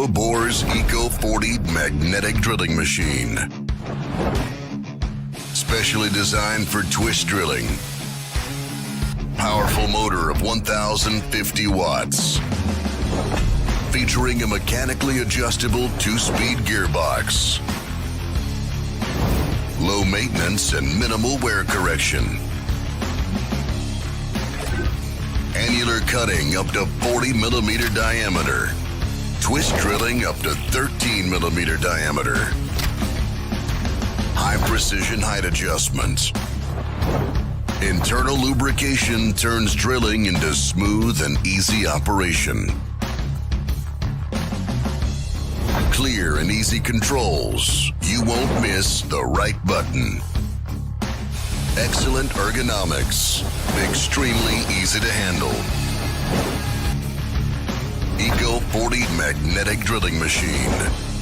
Euroboor's ECO.40 magnetic drilling machine. Specially designed for twist drilling. Powerful motor of 1,050 watts. Featuring a mechanically adjustable 2-speed gearbox. Low maintenance and minimal wear correction. Annular cutting up to 40 millimeter diameter. Twist drilling up to 13 millimeter diameter. High precision height adjustment. Internal lubrication turns drilling into smooth and easy operation. Clear and easy controls. You won't miss the right button. Excellent ergonomics. Extremely easy to handle. ECO.40 magnetic drilling machine.